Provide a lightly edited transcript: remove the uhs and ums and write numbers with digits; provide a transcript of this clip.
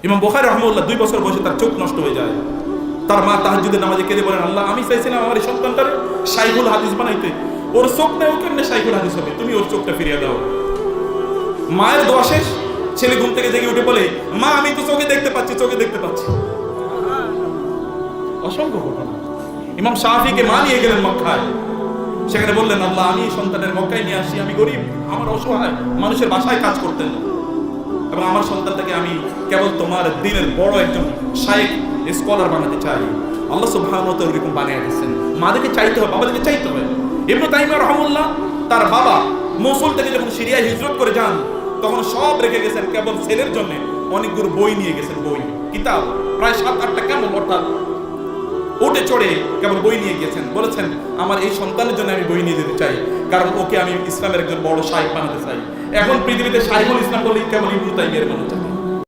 ইমাম বুখারী রাহিমাহুল্লাহ 2 বছর বয়সে তার চোখ নষ্ট হয়ে যায়। তার মা তাহাজ্জুদের নামাজে কেঁদে বলেন, আল্লাহ আমি চাইছিলাম আমার এই সন্তানটারে শাইখুল হাদিস বানাইতে, ওর চোখ নেই, ও কেমনে শাইখুল হাদিস হবে, তুমি ওর চোখটা ফিরিয়ে দাও। মায়ের দোয়া শেষ, ছেলে ঘুম থেকে জেগে উঠে বলে, মা আমি তো চোখে দেখতে পাচ্ছি, চোখে দেখতে পাচ্ছি। অসংখ্য ঘটনা। ইমাম শাফিকে মা নিয়ে গেলেন মক্কায়, সেখানে বললেন, আল্লাহ আমি সন্তানের মক্কায় নিয়ে আসি, আমি গরিব, আমার অসহায়, মানুষের বাসায় কাজ করতেন, এবং আমার সন্তানটাকে আমি কেবল তোমার দ্বীনের বড় একজন শাইখ স্কলার বানাতে চাই। আল্লাহ সুবহানাহু ওয়া তাআলা এরকম বানিয়ে দিয়েছেন। মাদেরকে চাইতে হবে, বাবাদেরকে চাইতে হবে। ইবনে তাইমিয়া রাহিমাহুল্লাহ তার বাবা মসুল থেকে যখন সিরিয়ায় হিজরত করে যান, তখন সব রেখে গেছেন, কেবল ছেলের জন্য অনেকগুলো বই নিয়ে গেছেন, বই কিতাব প্রায় 7-8টা, কেমন অর্থাৎ উঠে চড়ে কেবল বই নিয়ে গিয়েছেন। বলেছেন, আমার এই সন্তানের জন্য আমি বই নিয়ে যেতে চাই, কারণ ওকে আমি ইসলামের একজন বড় শাইখ বানাতে চাই। এখন পৃথিবীতে শাইখুল ইসলাম বলেই কেবল ইবনে তাইমিয়ার মনে চায়।